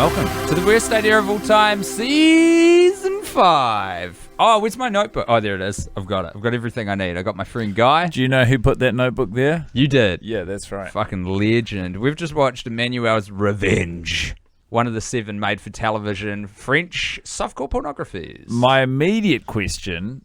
welcome to the worst idea of all time, season 5. Oh, where's my notebook? Oh, there it is. I've got it. I've got everything I need. I got my friend Guy. Do you know who put that notebook there? You did. Yeah, that's right. Fucking legend. We've just watched Emmanuelle's Revenge, one of the 7 made-for-television French softcore pornographies. My immediate question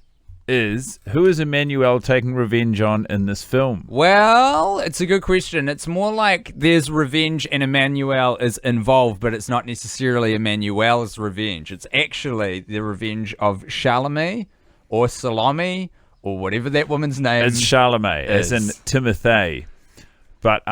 is, who is Emmanuelle taking revenge on in this film? Well, it's a good question. It's more like there's revenge and Emmanuelle is involved, but it's not necessarily Emmanuelle's revenge. It's actually the revenge of Salome or Salome or whatever that woman's name is. It's Charlemagne, as in Timothy, but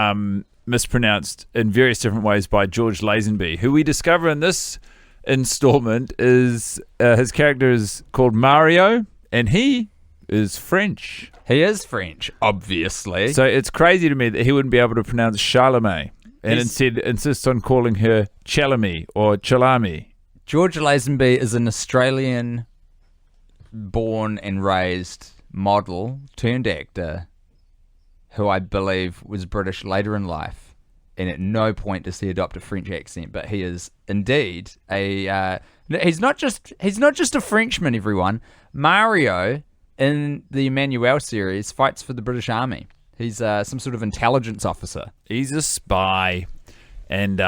mispronounced in various different ways by George Lazenby, who we discover in this installment is his character is called Mario, and he is French. He is French, obviously. So it's crazy to me that he wouldn't be able to pronounce Charlemagne and instead insists on calling her Chalami or Chalami. George Lazenby is an Australian born and raised model turned actor who I believe was British later in life, and at no point does he adopt a French accent, but he is indeed a he's not just a Frenchman, everyone. Mario in the Emmanuelle series fights for the British Army. He's some sort of intelligence officer. He's a spy, and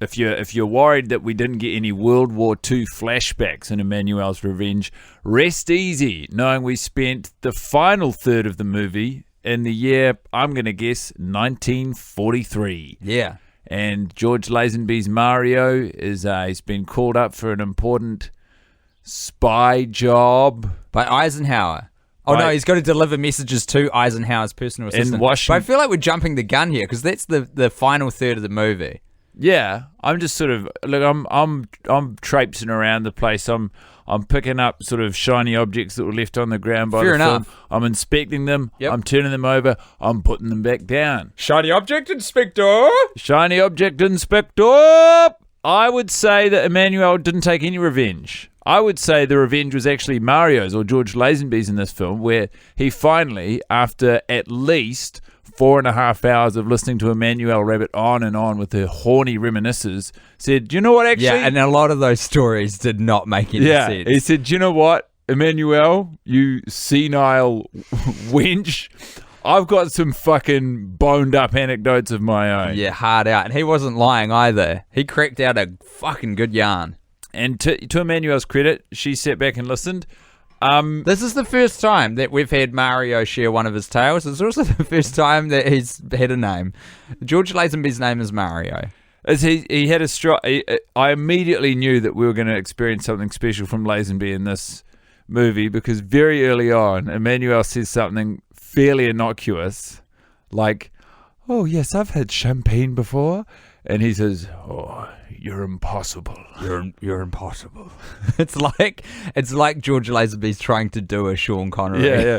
if you're worried that we didn't get any World War II flashbacks in Emmanuelle's Revenge, rest easy, knowing we spent the final third of the movie in the year, I'm going to guess, 1943. Yeah. And George Lazenby's Mario is he's been called up for an important spy job by Eisenhower. Oh, no, he's got to deliver messages to Eisenhower's personal assistant. In Washington. But I feel like we're jumping the gun here because that's the final third of the movie. Yeah, I'm just sort of look. I'm traipsing around the place. I'm picking up sort of shiny objects that were left on the ground by Fair the enough. film. I'm inspecting them. Yep. I'm turning them over. I'm putting them back down. Shiny object, Inspector. Shiny object, Inspector. I would say that Emmanuelle didn't take any revenge. I would say the revenge was actually Mario's or George Lazenby's in this film, where he finally, after at least 4.5 hours of listening to Emmanuelle rabbit on and on with her horny reminiscences, said, "Do you know what, actually?" Yeah, and a lot of those stories did not make any sense. He said, "Do you know what, Emmanuelle, you senile wench, I've got some fucking boned up anecdotes of my own." Yeah, hard out. And he wasn't lying either. He cracked out a fucking good yarn. And to Emmanuelle's credit, she sat back and listened. This is the first time that we've had Mario share one of his tales. It's also the first time that he's had a name. George Lazenby's name is Mario. As he had a I immediately knew that we were going to experience something special from Lazenby in this movie, because very early on, Emmanuelle says something fairly innocuous, like, "Oh yes, I've had champagne before," and he says, "Oh, you're impossible. You're impossible." It's like George Lazenby's trying to do a Sean Connery. Yeah.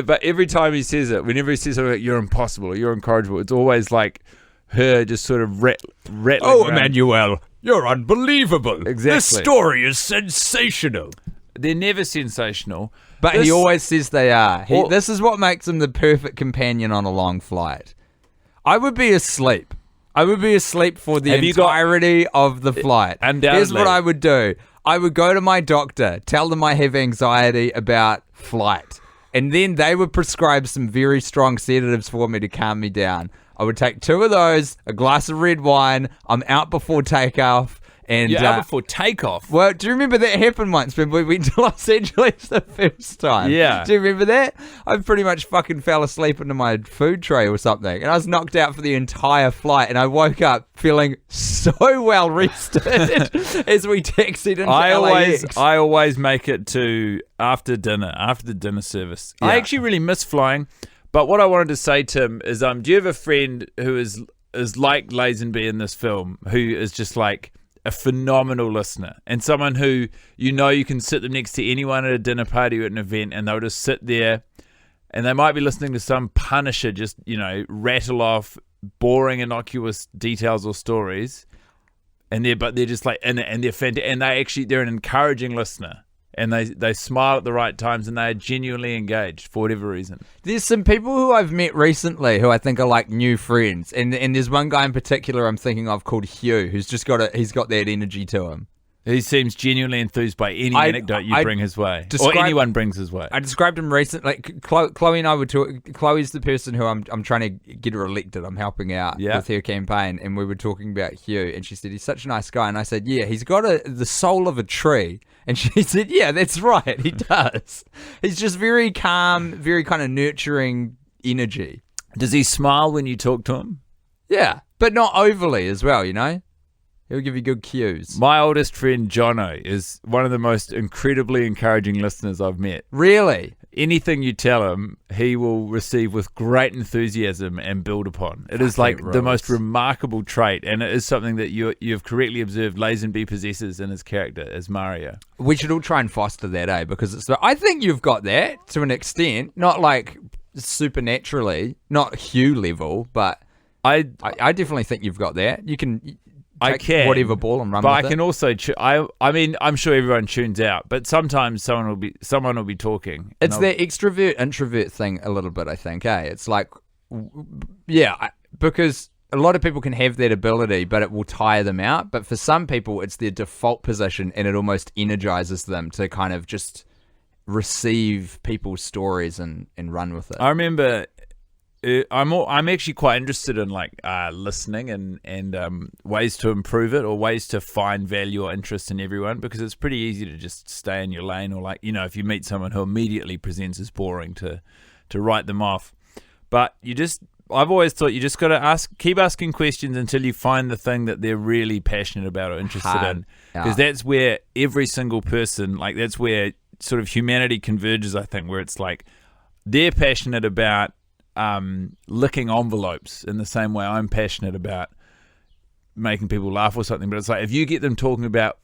But every time he says it, whenever he says something like, "You're impossible," or "You're incorrigible," it's always like her just sort of rattling. Oh, around. Emmanuelle, you're unbelievable. Exactly. This story is sensational. They're never sensational. But he always says they are. This is what makes him the perfect companion on a long flight. I would be asleep. For the entirety of the flight. Undoubtedly. Here's what I would do. I would go to my doctor, tell them I have anxiety about flight, and then they would prescribe some very strong sedatives for me to calm me down. I would take 2 of those, a glass of red wine. I'm out before takeoff. And You're out before takeoff. Well, do you remember that happened once when we went to Los Angeles the first time? Yeah. Do you remember that? I pretty much fucking fell asleep into my food tray or something, and I was knocked out for the entire flight, and I woke up feeling so well rested as we taxied into LAX. I always make it to after the dinner service. Yeah. I actually really miss flying, but what I wanted to say, Tim, is do you have a friend who is like Lazenby in this film, who is just like a phenomenal listener, and someone who you can sit them next to anyone at a dinner party or at an event, and they'll just sit there and they might be listening to some punisher just rattle off boring, innocuous details or stories, and they're just like, and they're fantastic, and they're an encouraging listener, and they smile at the right times, and they are genuinely engaged for whatever reason. There's some people who I've met recently who I think are like new friends, and there's one guy in particular I'm thinking of called Hugh, who's just he's got that energy to him. He seems genuinely enthused by any anecdote you bring his way, or anyone brings his way. I described him recently. Like Chloe and I were talking. Chloe's the person who I'm trying to get her elected. I'm helping out with her campaign, and we were talking about Hugh, and she said he's such a nice guy, and I said, yeah, he's got the soul of a tree, and she said, yeah, that's right, he does. He's just very calm, very kind of nurturing energy. Does he smile when you talk to him? Yeah, but not overly as well, you know? He'll give you good cues. My oldest friend, Jono, is one of the most incredibly encouraging listeners I've met. Really? Anything you tell him, he will receive with great enthusiasm and build upon. It is like the most remarkable trait, and it is something that you've correctly observed Lazenby possesses in his character as Mario. We should all try and foster that, because I think you've got that to an extent, not like supernaturally, not Hugh level, but I definitely think you've got that. You can... I can whatever ball and run but with I can also I mean I'm sure everyone tunes out, but sometimes someone will be talking. It's the extrovert introvert thing a little bit, I think. It's like, yeah, because a lot of people can have that ability, but it will tire them out. But for some people, it's their default position, and it almost energizes them to kind of just receive people's stories and run with it. I remember. I'm actually quite interested in like listening and ways to improve it, or ways to find value or interest in everyone, because it's pretty easy to just stay in your lane, or like, you know, if you meet someone who immediately presents as boring, to write them off. But I've always thought you just got to keep asking questions until you find the thing that they're really passionate about or interested in, because that's where every single person, like that's where sort of humanity converges, I think, where it's like they're passionate about licking envelopes in the same way I'm passionate about making people laugh or something. But it's like if you get them talking about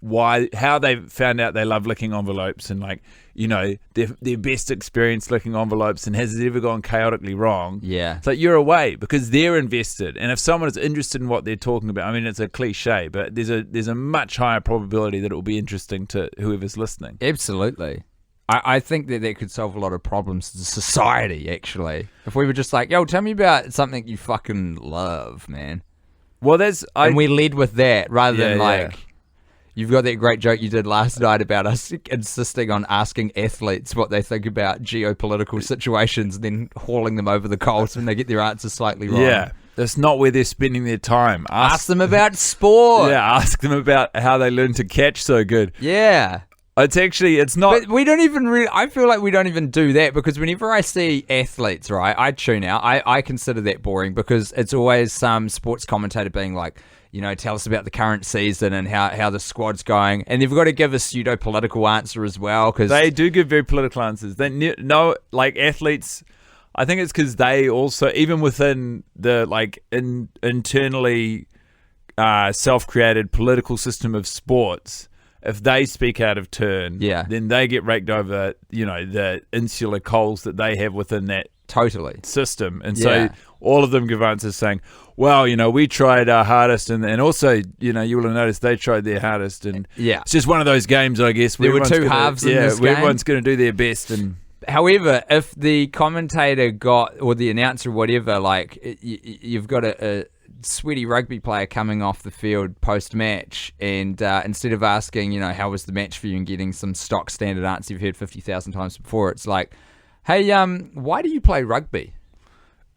how they found out they love licking envelopes, and like, you know, their best experience licking envelopes, and has it ever gone chaotically wrong? Yeah, it's like you're away because they're invested. And if someone is interested in what they're talking about, I mean, it's a cliche, but there's a much higher probability that it will be interesting to whoever's listening. Absolutely. I think that could solve a lot of problems to society, actually. If we were just like, yo, tell me about something you fucking love, man. Well, and we led with that rather than you've got that great joke you did last night about us insisting on asking athletes what they think about geopolitical situations and then hauling them over the coals when they get their answers slightly wrong. Yeah. That's not where they're spending their time. Ask them about sport. Yeah, ask them about how they learn to catch so good. Yeah. It's not. But we don't even I feel like we don't even do that, because whenever I see athletes, right, I tune out. I consider that boring, because it's always some sports commentator being like, you know, tell us about the current season and how the squad's going. And they've got to give a pseudo-political answer as well. Cause they do give very political answers. Like athletes, I think it's because they also, even within the like internally self-created political system of sports, if they speak out of turn, then they get raked over, you know, the insular coals that they have within that system. And so all of them give answers saying, well, you know, we tried our hardest, and also, you know, you will have noticed they tried their hardest, and it's just one of those games, I guess. There were two halves in this game. Everyone's going to do their best. And however, if the commentator or the announcer, whatever, like you've got a sweaty rugby player coming off the field post-match, and instead of asking, you know, how was the match for you, and getting some stock standard answer you've heard 50,000 times before, it's like, hey, why do you play rugby?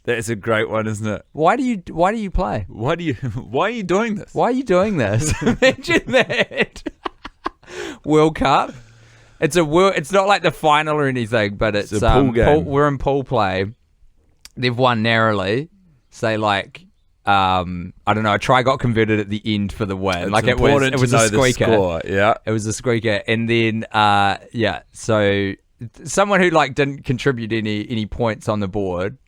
That's a great one, isn't it? Why do you play? Why are you doing this? Why are you doing this? Imagine that. World Cup. It's not like the final or anything, but it's a pool game. We're in pool play. They've won narrowly. Say like, I don't know, a try got converted at the end for the win. It's like it was a squeaker. It was a squeaker. And then so someone who like didn't contribute any points on the board,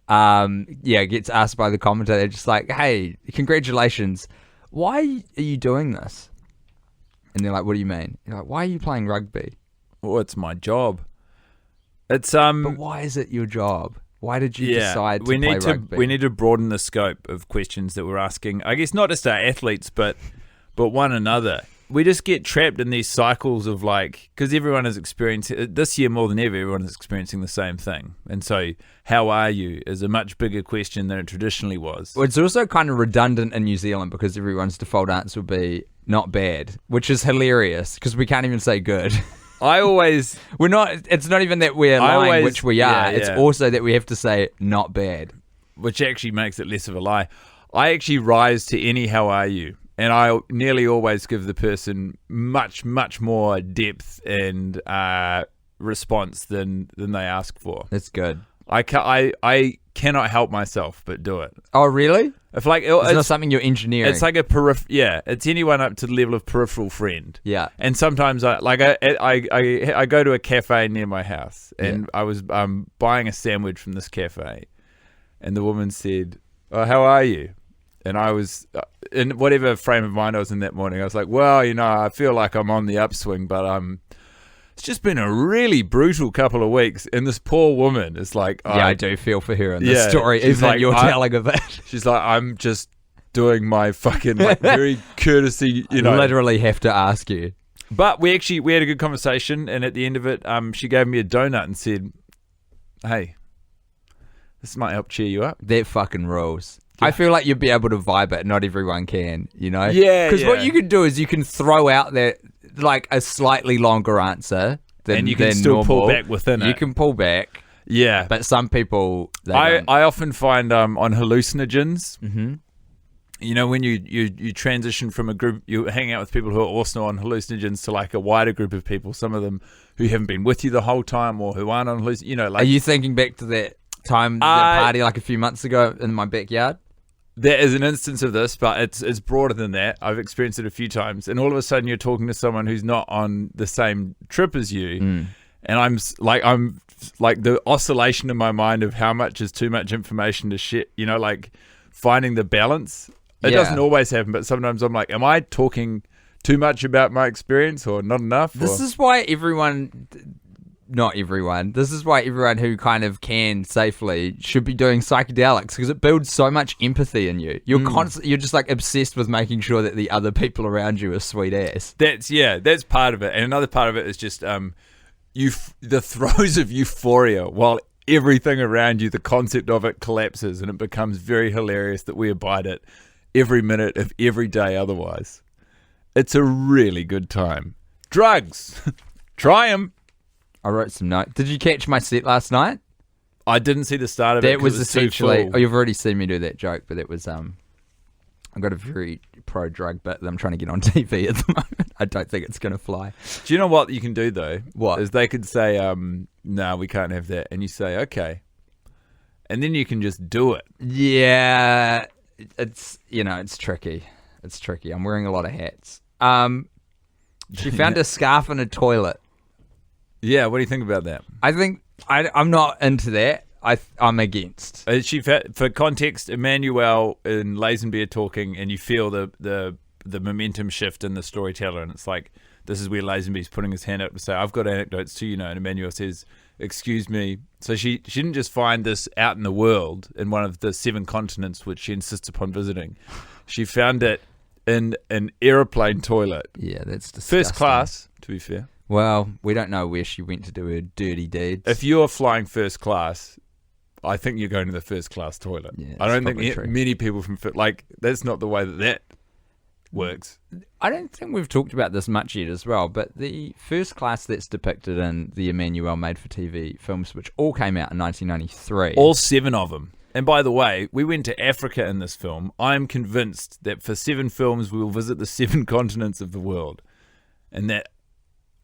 gets asked by the commentator, just like, hey, congratulations. Why are you doing this? And they're like, what do you mean? You're like, why are you playing rugby? Well, it's my job. It's But why is it your job? Why did you decide to play rugby? We need to broaden the scope of questions that we're asking. I guess not just our athletes, but one another. we just get trapped in these cycles of like, because everyone is experiencing this year more than ever. Everyone is experiencing the same thing, and so how are you is a much bigger question than it traditionally was. Well, it's also kind of redundant in New Zealand because everyone's default answer would be not bad, which is hilarious because we can't even say good. We're not. It's not even that we're lying, which we are. It's also that we have to say not bad, which actually makes it less of a lie. I actually rise to any how are you. And I nearly always give the person much, much more depth and response than they ask for. That's good. I cannot help myself but do it. Oh, really? If like it's not something you're engineering. It's like it's anyone up to the level of peripheral friend. Yeah. And sometimes I go to a cafe near my house, and I was buying a sandwich from this cafe, and the woman said, "Oh, how are you?" And I was, in whatever frame of mind I was in that morning, I was like, well, I feel like I'm on the upswing, but it's just been a really brutal couple of weeks. And this poor woman is like... I do feel for her in this story, even like, you're telling of it. She's like, I'm just doing my fucking very courtesy, Literally have to ask you. But we had a good conversation, and at the end of it, she gave me a donut and said, hey, this might help cheer you up. That fucking rules. I feel like you'd be able to vibe it. Not everyone can, Yeah. Because what you can do is you can throw out that like a slightly longer answer and you can still normal. pull back within it. You can pull back. Yeah. But some people, I often find on hallucinogens, when you transition from a group, you hang out with people who are also on hallucinogens to like a wider group of people. Some of them who haven't been with you the whole time or who aren't on hallucinogens. Are you thinking back to that time, that party like a few months ago in my backyard? There is an instance of this, but it's broader than that. I've experienced it a few times, and all of a sudden you're talking to someone who's not on the same trip as you, and I'm like the oscillation in my mind of how much is too much information to share. Like finding the balance. It doesn't always happen, but sometimes I'm like, am I talking too much about my experience or not enough? This is why not everyone. This is why everyone who kind of can safely should be doing psychedelics, because it builds so much empathy in you. You're you're just like obsessed with making sure that the other people around you are sweet ass. That's part of it, and another part of it is just the throes of euphoria while everything around you, the concept of it collapses, and it becomes very hilarious that we abide it every minute of every day. Otherwise, it's a really good time. Drugs, try them. I wrote some notes. Did you catch my set last night? I didn't see the start of it. That was essentially... Oh, you've already seen me do that joke, but it was... I've got a very pro-drug bit that I'm trying to get on TV at the moment. I don't think it's going to fly. Do you know what you can do, though? What? Is they could say, no, we can't have that. And you say, okay. And then you can just do it. Yeah. It's, it's tricky. It's tricky. I'm wearing a lot of hats. She found a scarf in a toilet. Yeah, what do you think about that? I think I'm not into that. I'm against. For context, Emmanuelle and Lazenby are talking, and you feel the momentum shift in the storyteller, and it's like this is where Lazenby's putting his hand up to say, "I've got anecdotes too," and Emmanuelle says, "Excuse me." So she didn't just find this out in the world in one of the 7 continents which she insists upon visiting. She found it in an aeroplane toilet. Yeah, that's disgusting. First class, to be fair. Well, we don't know where she went to do her dirty deeds. If you're flying first class, I think you're going to the first class toilet. Yeah, I don't think many people from that's not the way that works. I don't think we've talked about this much yet as well, but the first class that's depicted in the Emmanuelle made-for-TV films, which all came out in 1993. All 7 of them. And by the way, we went to Africa in this film. I am convinced that for 7 films, we will visit the 7 continents of the world. And that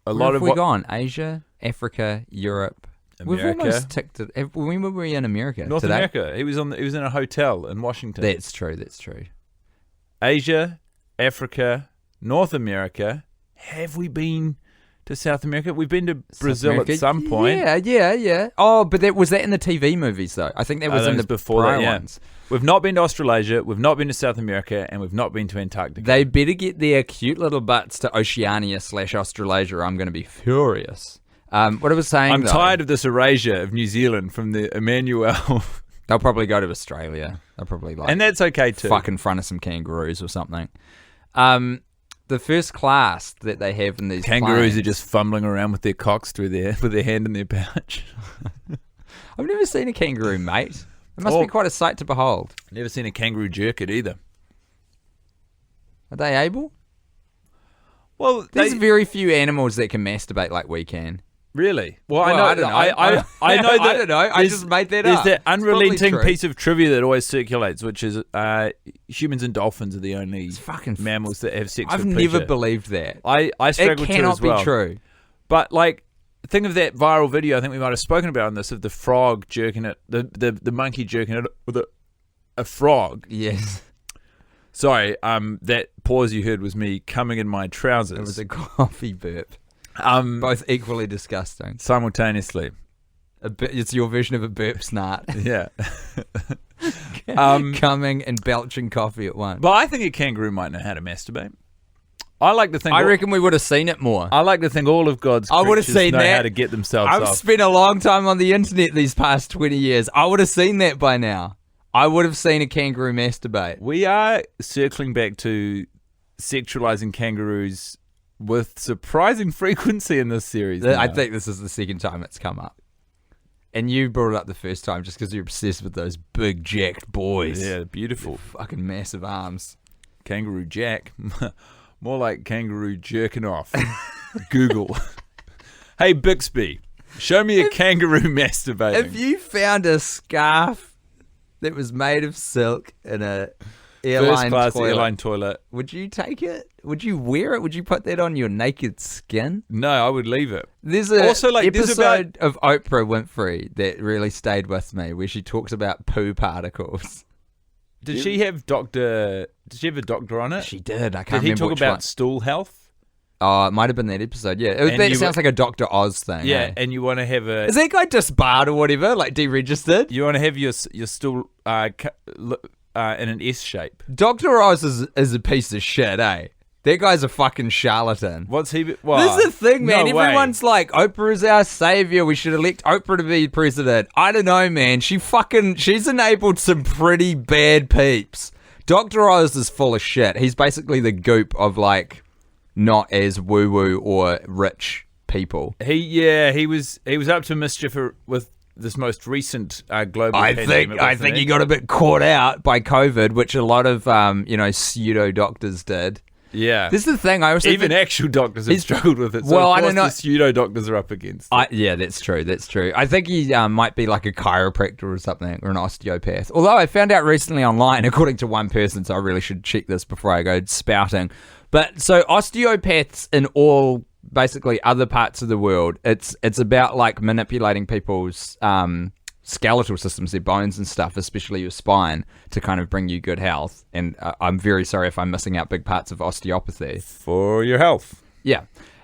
Where have we gone? Asia, Africa, Europe. America. We've almost ticked it. When were we in America? North today? America. He was in a hotel in Washington. That's true. Asia, Africa, North America. Have we been to South America? We've been to Brazil at some point. Yeah. Oh, but was that in the TV movies though? I think that was in the before prior that, ones. We've not been to Australasia, we've not been to South America, and we've not been to Antarctica. They better get their cute little butts to Oceania/Australasia, or I'm going to be furious. What I was saying, I'm tired of this erasure of New Zealand from the Emmanuelle. They'll probably go to Australia. They'll probably and that's okay too. Fuck in front of some kangaroos or something. the first class that they have in these kangaroos planes. are just fumbling around with their cocks with their hand in their pouch. I've never seen a kangaroo, mate. It must be quite a sight to behold. Never seen a kangaroo jerk it either. Are they able? Well, there's very few animals that can masturbate like we can. Really? Well, I don't know. I know that. I don't know. I just made that up. There's that unrelenting piece of trivia that always circulates, which is humans and dolphins are the only mammals that have sex. I've never believed that. I struggle to as well. It cannot be true. But like, think of that viral video. I think we might have spoken about on this of the frog jerking it, the monkey jerking it with a frog. Yes. Sorry. That pause you heard was me coming in my trousers. It was a coffee burp. Both equally disgusting. Simultaneously. It's your version of a burp snart. Yeah. Coming and belching coffee at once. But I think a kangaroo might know how to masturbate. I like to think. I reckon we would have seen it more. I like to think all of God's creatures know how to get themselves off. I've spent a long time on the internet these past 20 years. I would have seen that by now. I would have seen a kangaroo masturbate. We are circling back to sexualizing kangaroos with surprising frequency in this series. I think this is the second time it's come up. And you brought it up the first time just because you're obsessed with those big jacked boys. Yeah, beautiful. With fucking massive arms. Kangaroo jack. More like kangaroo jerking off. Google. Hey, Bixby, show me a kangaroo masturbating. If you found a scarf that was made of silk in a first-class airline toilet, would you take it? Would you wear it? Would you put that on your naked skin? No, I would leave it. There's an episode of Oprah Winfrey that really stayed with me where she talks about poo particles. Did she have a doctor on it? She did. I can't remember. Did he talk about one. stool health? Oh, it might have been that episode, yeah. That sounds like a Dr. Oz thing. Yeah, and you want to have a... Is that guy disbarred or whatever? Like deregistered? You want to have your stool in an S shape. Dr. Oz is a piece of shit, eh? That guy's a fucking charlatan. What's he... This is the thing, man. No Everyone's like, Oprah is our savior. We should elect Oprah to be president. I don't know, man. She's enabled some pretty bad peeps. Dr. Oz is full of shit. He's basically the goop of, like, not as woo-woo or rich people. He was up to mischief with this most recent global pandemic. I think he got a bit caught out by COVID, which a lot of pseudo doctors did. Yeah, this is the thing. I also even actual doctors have struggled with it. So well, of course I don't know. The pseudo doctors are up against it. Yeah, that's true. That's true. I think he might be like a chiropractor or something, or an osteopath. Although I found out recently online, according to one person, so I really should check this before I go spouting. But so osteopaths in all basically other parts of the world, it's about like manipulating people's skeletal systems, their bones and stuff, especially your spine, to kind of bring you good health. And I'm very sorry if I'm missing out big parts of osteopathy. For your health. Yeah.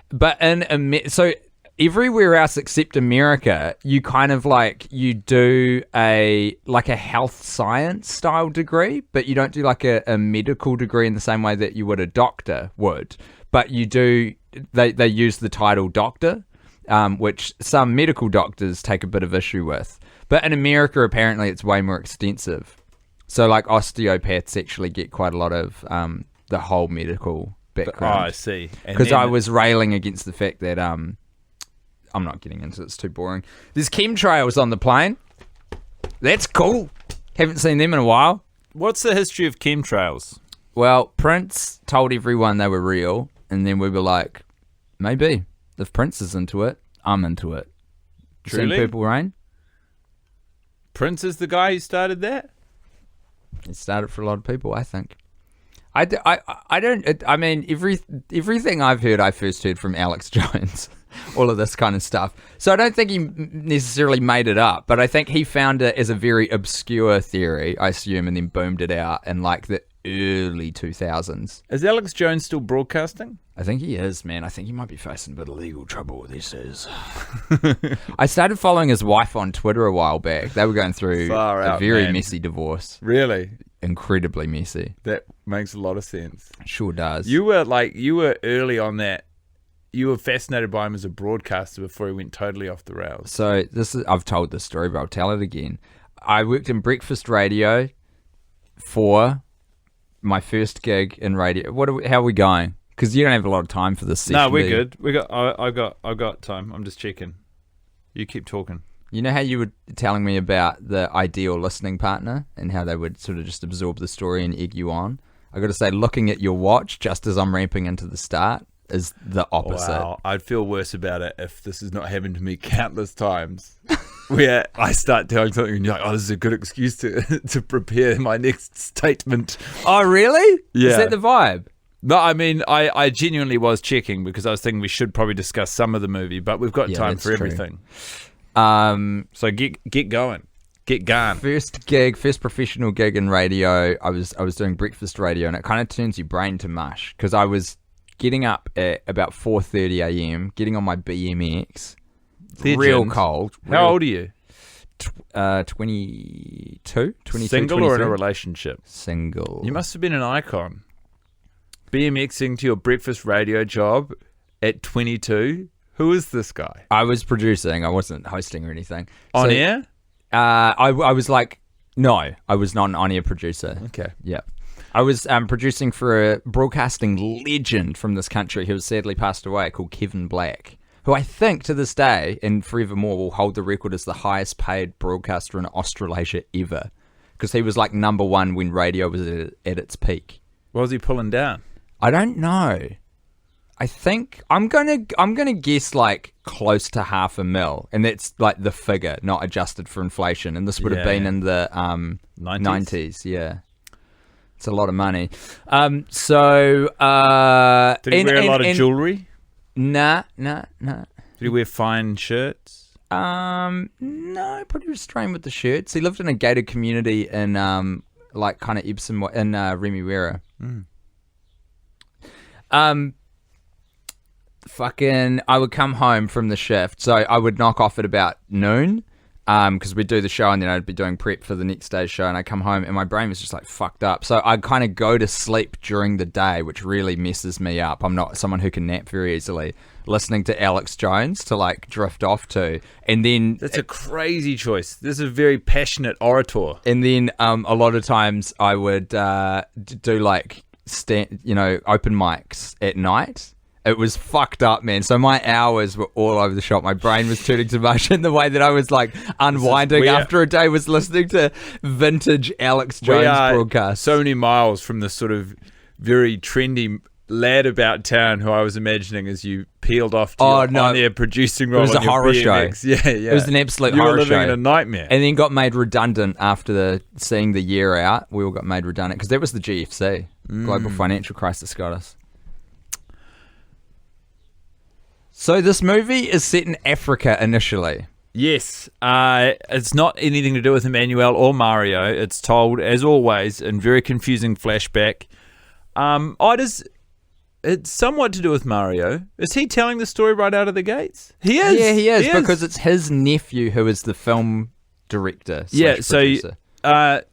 But so everywhere else except America, you kind of like, you do a health science style degree, but you don't do like a medical degree in the same way that you would a doctor would. But you do, they use the title doctor, which some medical doctors take a bit of issue with. But in America, apparently, it's way more extensive. So, like, osteopaths actually get quite a lot of the whole medical background. Oh, I see. Because I was railing against the fact that, I'm not getting into it, it's too boring. There's chemtrails on the plane. That's cool. Haven't seen them in a while. What's the history of chemtrails? Well, Prince told everyone they were real, and then we were like, maybe. If Prince is into it, I'm into it. Truly? Seen Purple Rain? Prince is the guy who started that? It started for a lot of people, I think. I mean, everything I've heard, I first heard from Alex Jones. All of this kind of stuff. So I don't think he necessarily made it up, but I think he found it as a very obscure theory, I assume, and then boomed it out in like the early 2000s. Is Alex Jones still broadcasting? I think he is, man. I think he might be facing a bit of legal trouble with this. I started following his wife on Twitter a while back. They were going through a very messy divorce. Really? Incredibly messy. That makes a lot of sense. Sure does. You were early on that. You were fascinated by him as a broadcaster before he went totally off the rails. So I've told this story, but I'll tell it again. I worked in breakfast radio for my first gig in radio. How are we going? Because you don't have a lot of time for this session. No, we're good. I've got time. I'm just checking. You keep talking. You know how you were telling me about the ideal listening partner and how they would sort of just absorb the story and egg you on? I got to say, looking at your watch just as I'm ramping into the start is the opposite. Wow, I'd feel worse about it if this has not happened to me countless times. Where I start telling something and you're like, oh, this is a good excuse to prepare my next statement. Oh, really? Yeah. Is that the vibe? No, I mean, I genuinely was checking because I was thinking we should probably discuss some of the movie, but we've got time for everything. So get going. Get gone. First professional gig in radio. I was doing breakfast radio, and it kind of turns your brain to mush because I was getting up at about 4:30 a.m., getting on my BMX, real cold. How old are you? 22, 22. Single 23? or in a relationship? Single. You must have been an icon. BMXing to your breakfast radio job at 22. Who is this guy? I was producing. I wasn't hosting or anything. On air? I was like, no, I was not an on-air producer. Okay. Yeah. I was producing for a broadcasting legend from this country who has sadly passed away called Kevin Black, who I think to this day and forevermore will hold the record as the highest paid broadcaster in Australasia ever, because he was like number one when radio was at its peak. What was he pulling down? I don't know. I think I'm gonna guess like close to $500,000, and that's like the figure, not adjusted for inflation. And this would have been in the 90s. Yeah, it's a lot of money. Did he wear a lot of jewelry? Nah. Did he wear fine shirts? No, pretty restrained with the shirts. He lived in a gated community in like kind of Epsom in Remuera. I would come home from the shift, so I would knock off at about noon, because we'd do the show and then I'd be doing prep for the next day's show, and I'd come home and my brain was just like fucked up. So I'd kind of go to sleep during the day, which really messes me up. I'm not someone who can nap very easily. Listening to Alex Jones to like drift off to, and then that's a crazy choice. This is a very passionate orator. And then a lot of times I would do like open mics at night. It was fucked up, man. So my hours were all over the shop. My brain was turning to mush in the way that I was like unwinding after a day was listening to vintage Alex Jones broadcasts. So many miles from the sort of very trendy lad about town who I was imagining as you peeled off to on their producing role. It was a horror BMX. show. Yeah. It was an absolute horror show. You were living in a nightmare. And then got made redundant after seeing the year out. We all got made redundant because that was the GFC. Global Financial Crisis got us. So this movie is set in Africa initially. Yes. It's not anything to do with Emmanuelle or Mario. It's told, as always, in very confusing flashback. It's somewhat to do with Mario. Is he telling the story right out of the gates? He is. Yeah, he is, because it's his nephew who is the film director. Yeah, so I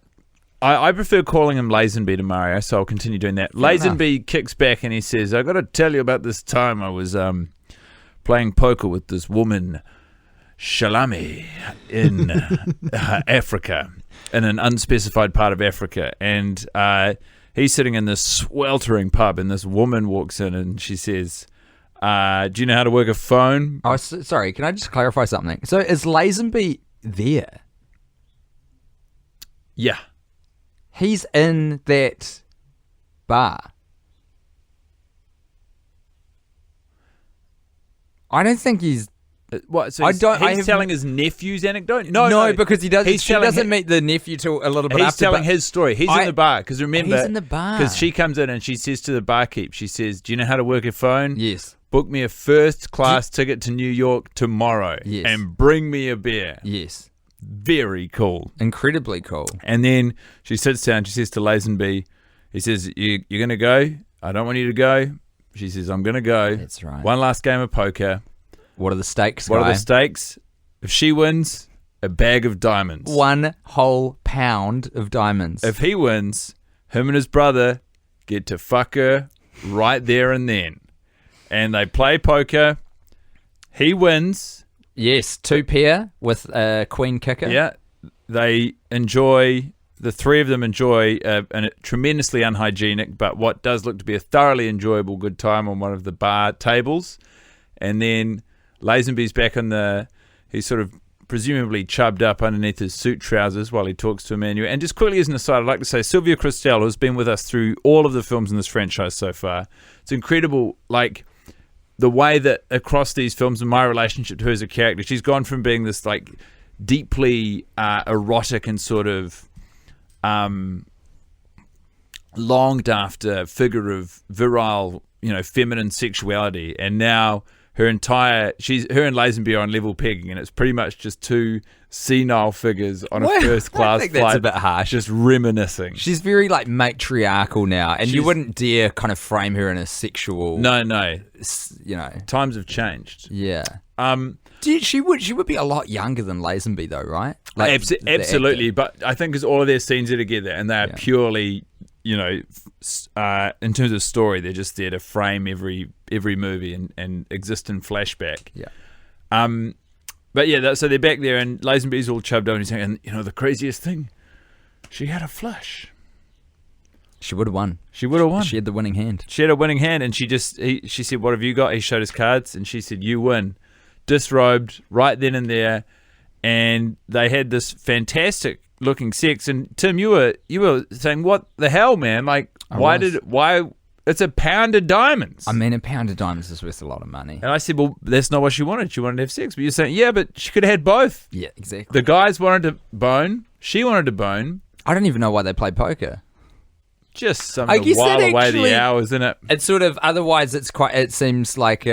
prefer calling him Lazenby to Mario, so I'll continue doing that. Lazenby kicks back and he says, I got to tell you about this time I was playing poker with this woman, Shalami, in Africa, in an unspecified part of Africa. And he's sitting in this sweltering pub, and this woman walks in and she says, do you know how to work a phone? Oh, sorry, can I just clarify something? So is Lazenby there? Yeah. He's in that bar. I don't think he's... What? So he's telling his nephew's anecdote? No, because he doesn't meet the nephew till a little bit after. He's telling his story. He's in the bar. Because remember... He's in the bar. Because she comes in and she says to the barkeep, she says, do you know how to work a phone? Yes. Book me a first-class ticket to New York tomorrow. Yes. And bring me a beer. Yes. Very cool. Incredibly cool. And then she sits down. She says to Lazenby, he says, you're going to go? I don't want you to go. She says, I'm going to go. That's right. One last game of poker. What are the stakes, What are the stakes? If she wins, a bag of diamonds. 1 whole pound of diamonds. If he wins, him and his brother get to fuck her right there and then. And they play poker. He wins. Yes, 2 pair with a queen kicker. Yeah. They enjoy the three of them enjoy a tremendously unhygienic, but what does look to be a thoroughly enjoyable good time on one of the bar tables. And then Lazenby's back he's sort of presumably chubbed up underneath his suit trousers while he talks to Emmanuelle. And just quickly as an aside, I'd like to say Sylvia Christel has been with us through all of the films in this franchise so far. It's incredible, like, the way that across these films and my relationship to her as a character, she's gone from being this, like, deeply erotic and sort of longed-after figure of virile, feminine sexuality, and now her and Lazenby are on level pegging, and it's pretty much just two senile figures on a first class flight. That's a bit harsh. Just reminiscing. She's very like matriarchal now, and you wouldn't dare kind of frame her in a sexual. No. Times have changed. Yeah. She would be a lot younger than Lazenby though, right? Like absolutely, but I think because all of their scenes are together, and they are purely. In terms of story, they're just there to frame every movie and exist in flashback. Yeah. But yeah, so they're back there, and Lazenby's all chubbed up, and he's saying, the craziest thing, she had a flush. She would have won. She would have won. She had the winning hand. She had a winning hand, and she said, "What have you got?" He showed his cards, and she said, "You win." Disrobed right then and there, and they had this fantastic looking sex. And Tim, you were saying, what the hell, man? Like, why it's a pound of diamonds. I mean, a pound of diamonds is worth a lot of money. And I said, well, that's not what she wanted. She wanted to have sex. But you're saying, yeah, but she could have had both. Yeah, exactly. The guys wanted to bone. She wanted to bone. I don't even know why they play poker. Just something to while away the hours, isn't it? It's sort of, otherwise it seems like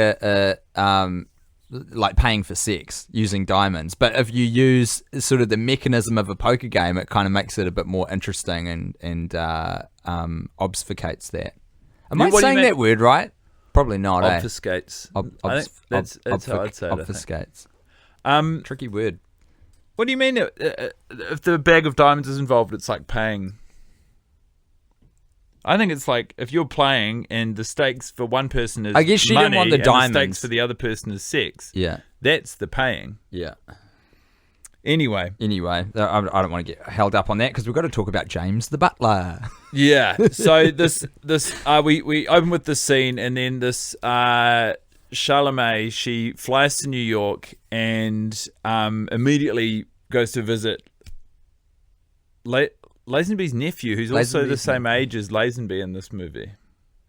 like paying for sex using diamonds, but if you use sort of the mechanism of a poker game, it kind of makes it a bit more interesting and obfuscates that. Am I saying that word right? Probably not. Obfuscates. That's how I'd say it. Obfuscates. Tricky word. What do you mean? If the bag of diamonds is involved, it's like paying. I think it's like if you're playing and the stakes for one person is I guess she money didn't want the and diamonds. The stakes for the other person is sex. Yeah. That's the paying. Yeah. Anyway, I don't want to get held up on that because we've got to talk about James the butler. Yeah. So we open with this scene, and then this Charlemagne, she flies to New York and immediately goes to visit Lazenby's nephew, who's also the same age as Lazenby in this movie.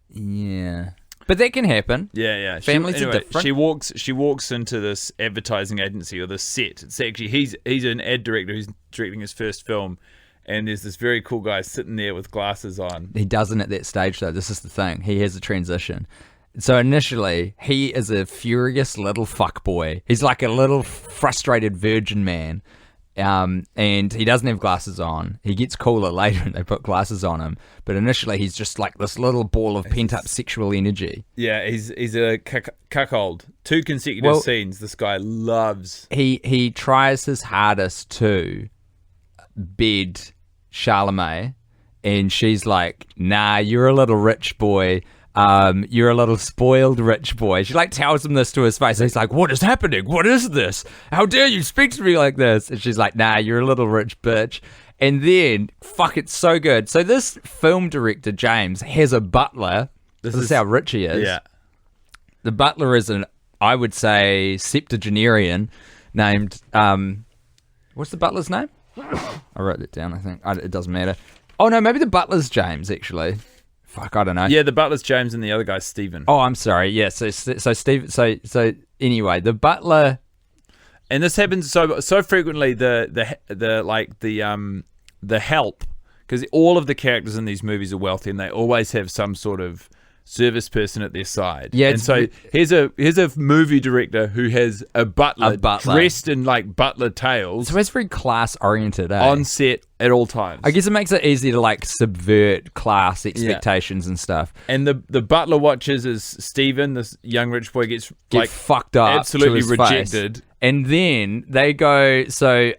Yeah. But that can happen. Yeah. Families are different. She walks into this advertising agency or this set. It's actually he's an ad director who's directing his first film, and there's this very cool guy sitting there with glasses on. He doesn't at that stage though. This is the thing. He has a transition. So initially, he is a furious little fuckboy. He's like a little frustrated virgin man. And he doesn't have glasses on. He gets cooler later and they put glasses on him. But initially he's just like this little ball of pent-up sexual energy. Yeah, he's a cuckold. 2 consecutive scenes this guy loves. He tries his hardest to bed Charlemagne, and she's like, nah, you're a little rich boy. You're a little spoiled rich boy. She like tells him this to his face. And he's like, what is happening? What is this? How dare you speak to me like this? And she's like, nah, you're a little rich bitch. And then, fuck, it's so good. So this film director, James, has a butler. This is how rich he is. Yeah. The butler is I would say, septuagenarian named, what's the butler's name? I wrote it down, I think. It doesn't matter. Oh, no, maybe the butler's James, actually. Fuck, I don't know. Yeah, the butler's James and the other guy's Stephen. Oh, I'm sorry. Yeah, so Steve. So anyway, the butler, and this happens so frequently. The help, because all of the characters in these movies are wealthy, and they always have some sort of service person at their side. Yeah, and so here's a movie director who has a butler dressed in like butler tails. So it's very class oriented, on set at all times. I guess it makes it easy to like subvert class expectations and stuff. And the butler watches as Stephen, this young rich boy, gets like fucked up, absolutely rejected. Face. And then they go, so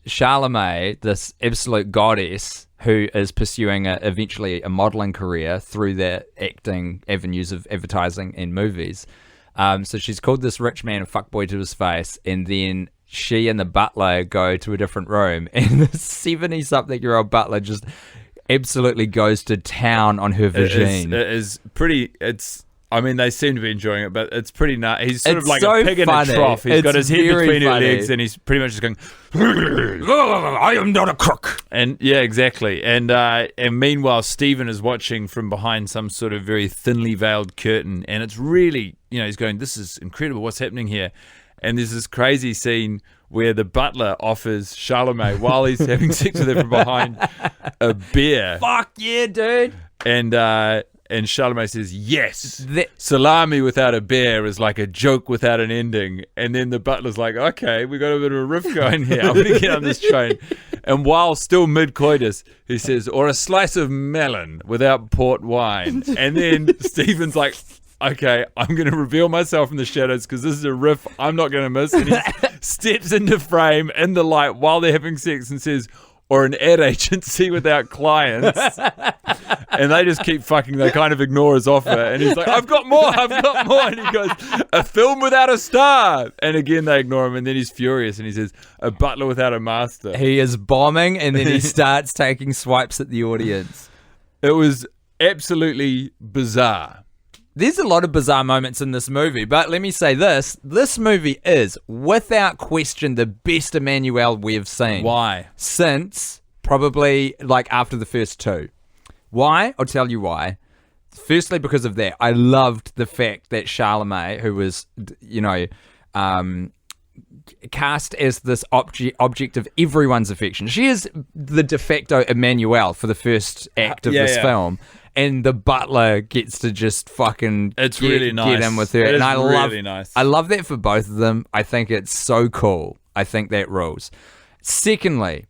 Charlemagne, this absolute goddess who is pursuing eventually a modeling career through the acting avenues of advertising and movies. So she's called this rich man a fuckboy to his face, and then she and the butler go to a different room, and the 70-something-year-old butler just absolutely goes to town on her vagine. It is pretty. I mean, they seem to be enjoying it, but it's pretty nice. He's sort of like so a pig funny. in a trough. He's got his head between her funny. legs, and he's pretty much just going, I am not a crook. and yeah, exactly. And meanwhile, Stephen is watching from behind some sort of very thinly veiled curtain, and it's really, he's going, this is incredible. What's happening here? And there's this crazy scene where the butler offers Charlemagne, while he's having sex with her from behind, a beer. Fuck yeah, dude. And Charlemagne says, yes, salami without a bear is like a joke without an ending. And then the butler's like, okay, we got a bit of a riff going here. I'm going to get on this train. And while still mid-coitus, he says, or a slice of melon without port wine. And then Stephen's like, okay, I'm going to reveal myself in the shadows because this is a riff I'm not going to miss. And he steps into frame in the light while they're having sex and says, or an ad agency without clients. And they just keep fucking. They kind of ignore his offer. And he's like, I've got more. And he goes, a film without a star. And again, they ignore him. And then he's furious. And he says, a butler without a master. He is bombing, and then he starts taking swipes at the audience. It was absolutely bizarre. There's a lot of bizarre moments in this movie, but let me say this. This movie is, without question, the best Emmanuelle we've seen. Why? Since probably like after the first two. Why? I'll tell you why. Firstly, because of that. I loved the fact that Charlemagne, who was, cast as this object of everyone's affection. She is the de facto Emmanuelle for the first act of this film. And the butler gets to just fucking really nice. Get in with her. It and is really nice. I love that for both of them. I think it's so cool. I think that rules. Secondly,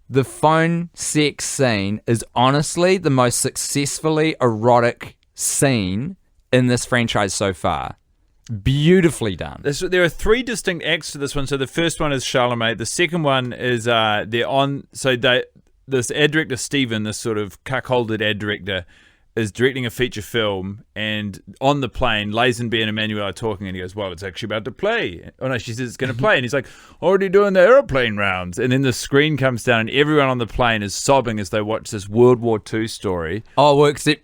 the phone sex scene is honestly the most successfully erotic scene in this franchise so far. Beautifully done. There are three distinct acts to this one. So the first one is Charlemagne. The second one is this ad director, Stephen, this sort of cuckolded ad director, is directing a feature film, and on the plane, Lazenby and Emmanuelle are talking, and he goes, well, it's actually about to play. Oh no, she says it's going to play, and he's like, already doing the aeroplane rounds. And then the screen comes down, and everyone on the plane is sobbing as they watch this World War II story. Oh, well, except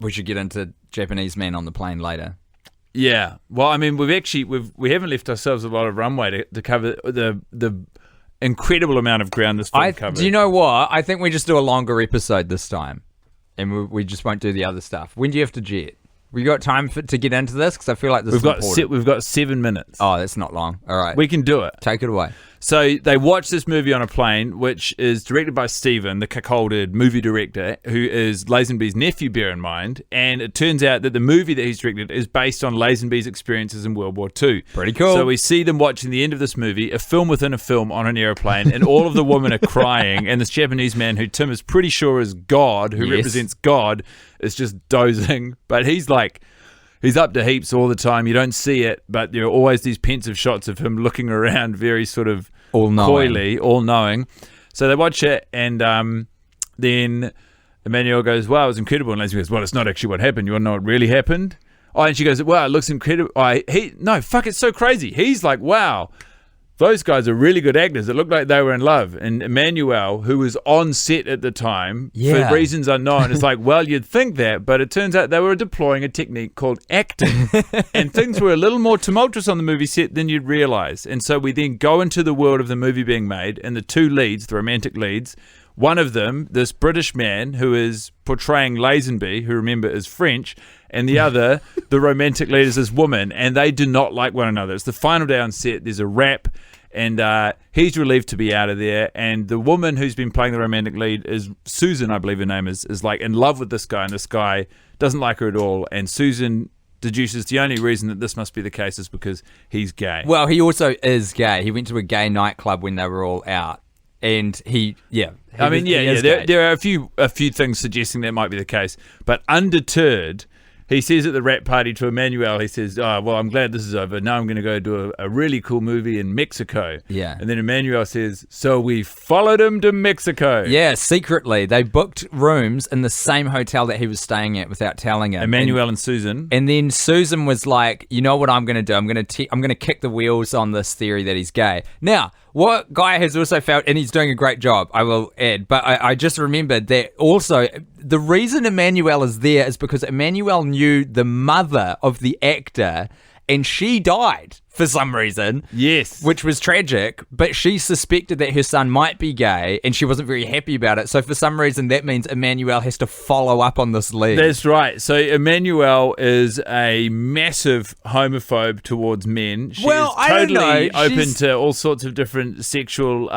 we should get into Japanese Man on the Plane later. Yeah. Well, I mean, we haven't left ourselves a lot of runway to cover the incredible amount of ground this film covered. Do you know what? I think we just do a longer episode this time, and we just won't do the other stuff. When do you have to jet? We got time to get into this? Because I feel like this is important. We've got 7 minutes. Oh, that's not long. All right. We can do it. Take it away. So they watch this movie on a plane, which is directed by Stephen, the cuckolded movie director, who is Lazenby's nephew, bear in mind. And it turns out that the movie that he's directed is based on Lazenby's experiences in World War II. Pretty cool. So we see them watching the end of this movie, a film within a film on an airplane, and all of the women are crying. And this Japanese man, who Tim is pretty sure is God, who represents God, is just dozing. But he's like... He's up to heaps all the time. You don't see it, but there are always these pensive shots of him looking around very sort of coyly, all-knowing. So they watch it, and then Emmanuelle goes, wow, it was incredible. And Lazenby goes, well, it's not actually what happened. You want to know what really happened? Oh, and she goes, wow, it looks incredible. It's so crazy. He's like, wow, those guys are really good actors. It looked like they were in love. And Emmanuelle, who was on set at the time, for reasons unknown, is like, well, you'd think that, but it turns out they were deploying a technique called acting. And things were a little more tumultuous on the movie set than you'd realize. And so we then go into the world of the movie being made, and the two leads, the romantic leads, one of them, this British man who is portraying Lazenby, who remember is French, and the other, the romantic lead, is this woman, and they do not like one another. It's the final day on set. There's a rap, and he's relieved to be out of there. And the woman who's been playing the romantic lead is Susan, I believe her name is like in love with this guy, and this guy doesn't like her at all. And Susan deduces the only reason that this must be the case is because he's gay. Well, he also is gay. He went to a gay nightclub when they were all out. And there are a few things suggesting that might be the case. But undeterred, he says at the rap party to Emmanuelle, he says, "Oh, well, I'm glad this is over. Now I'm going to go do a really cool movie in Mexico." Yeah. And then Emmanuelle says, "So we followed him to Mexico." Yeah, secretly. They booked rooms in the same hotel that he was staying at without telling him. Emmanuelle and Susan. And then Susan was like, you know what I'm going to do? I'm going to kick the wheels on this theory that he's gay. Now, what Guy has also felt, and he's doing a great job, I will add, but I just remembered that also the reason Emmanuelle is there is because Emmanuelle knew the mother of the actor, and she died for some reason. Yes. Which was tragic, but she suspected that her son might be gay, and she wasn't very happy about it. So for some reason, that means Emmanuelle has to follow up on this lead. That's right. So Emmanuelle is a massive homophobe towards men. She is totally open to all sorts of different sexual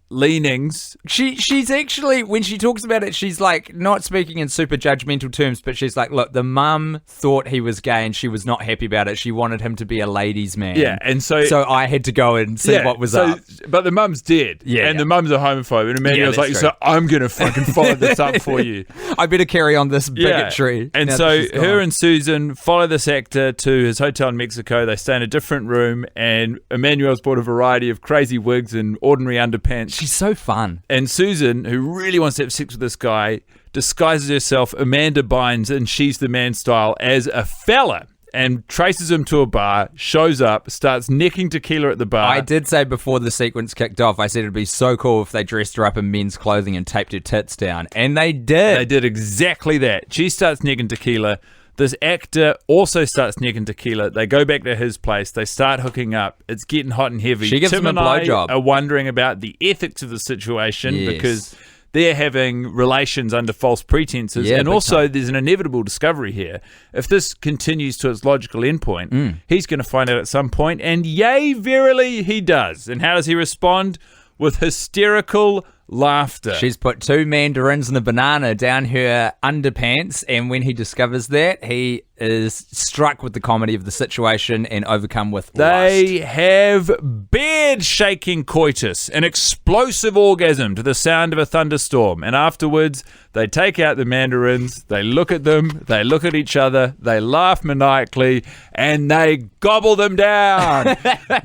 leanings. She's actually, when she talks about it, she's like not speaking in super judgmental terms, but she's like, look, the mum thought he was gay and she was not happy about it. She wanted him to be a ladies' man. Yeah, and so I had to go and see what was up. But the mum's dead. Yeah, and the mum's a homophobe, and Emmanuelle's like, so I'm gonna fucking follow this up for you. I better carry on this bigotry. And so her and Susan follow this actor to his hotel in Mexico. They stay in a different room, and Emmanuelle's bought a variety of crazy wigs and ordinary underpants. She's so fun. And Susan, who really wants to have sex with this guy, disguises herself Amanda Bynes and She's the Man style as a fella and traces him to a bar, shows up, starts necking tequila at the bar. I did say before the sequence kicked off, I said it'd be so cool if they dressed her up in men's clothing and taped her tits down. And they did. They did exactly that. She starts necking tequila. This actor also starts necking tequila. They go back to his place. They start hooking up. It's getting hot and heavy. She gives him a blowjob. Are wondering about the ethics of the situation because they're having relations under false pretenses. And also, there's an inevitable discovery here. If this continues to its logical endpoint, he's going to find out at some point, and yay, verily, he does. And how does he respond? With hysterical laughter. She's put 2 mandarins and a banana down her underpants, and when he discovers that, he is struck with the comedy of the situation and overcome with They lust. have bed-shaking coitus, an explosive orgasm to the sound of a thunderstorm, and afterwards they take out the mandarins, they look at them, they look at each other, they laugh maniacally, and they gobble them down.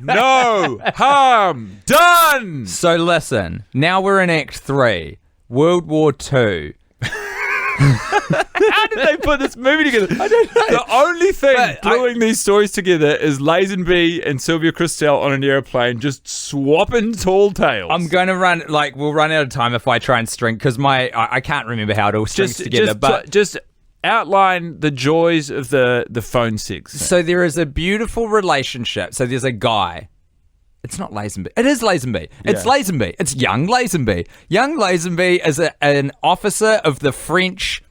No harm done! So listen, now we're in Act 3, World War II. How did they put this movie together? I don't know. The only thing gluing these stories together is Lazenby and Sylvia Christel on an aeroplane just swapping tall tales. I'm going to we'll run out of time if I try and string, because I can't remember how it all strings together. Just outline the joys of the phone sex. So there is a beautiful relationship. So there's a guy. It's not Lazenby. It is Lazenby. It's Lazenby. It's young Lazenby. Young Lazenby is an officer of the French,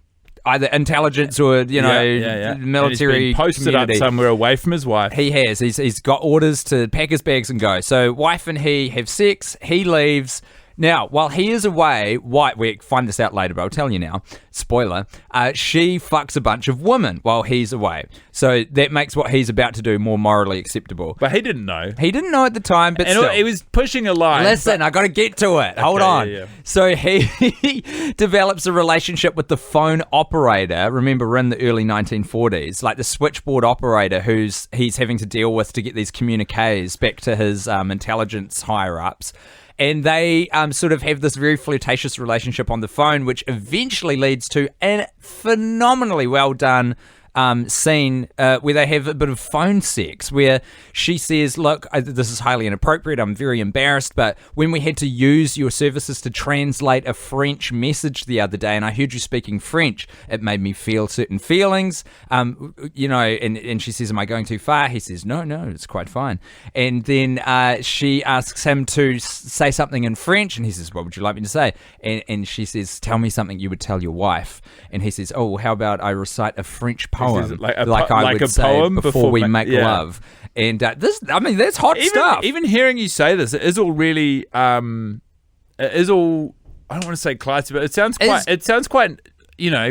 either intelligence or military. He's been posted community. up somewhere away from his wife. He has. He's got orders to pack his bags and go. So wife and he have sex. He leaves. Now, while he is away, we find this out later, but I'll tell you now, spoiler, she fucks a bunch of women while he's away. So that makes what he's about to do more morally acceptable. But he didn't know. He didn't know at the time, but still. He was pushing a line. Listen, I got to get to it. Hold on. Yeah. So he develops a relationship with the phone operator. Remember, we're in the early 1940s, like the switchboard operator he's having to deal with to get these communiques back to his intelligence higher-ups. And they sort of have this very flirtatious relationship on the phone, which eventually leads to a phenomenally well done scene where they have a bit of phone sex, where she says, look, this is highly inappropriate, I'm very embarrassed, but when we had to use your services to translate a French message the other day, and I heard you speaking French, it made me feel certain feelings, and she says, am I going too far? He says, no, it's quite fine. And then she asks him to say something in French, and he says, what would you like me to say? And she says, tell me something you would tell your wife. And he says, oh, how about I recite a French poem? Like I would say poem before we make love. And that's hot stuff. Even hearing you say this, it is all really, it is all, I don't want to say classy, but it sounds quite,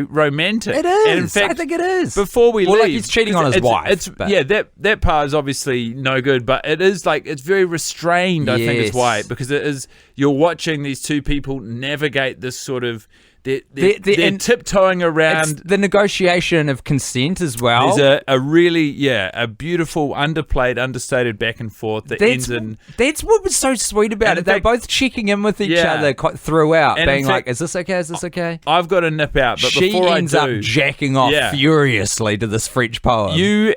romantic. It is. And in fact, I think it is. Before we leave, like he's cheating on his wife. That part is obviously no good, but it is it's very restrained. I think is why, because it is, you're watching these two people navigate this sort of they're tiptoeing around. It's the negotiation of consent as well. There's a really, a beautiful underplayed, understated back and forth that ends in... That's what was so sweet about it. They're both checking in with each other throughout, being like, is this okay? Is this okay? I've got to nip out, but she before ends up jacking off furiously to this French poem. You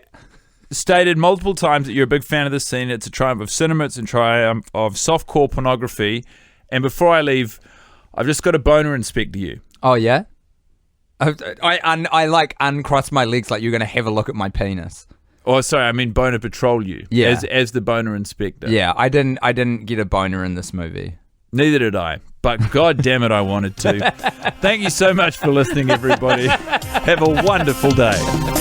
stated multiple times that you're a big fan of this scene. It's a triumph of cinema. It's a triumph of softcore pornography. And before I leave... I've just got a boner inspector you. Oh, yeah? I like uncross my legs like you're going to have a look at my penis. Oh, sorry, I mean boner patrol you. Yeah. As the boner inspector. Yeah, I didn't get a boner in this movie. Neither did I. But God damn it, I wanted to. Thank you so much for listening, everybody. Have a wonderful day.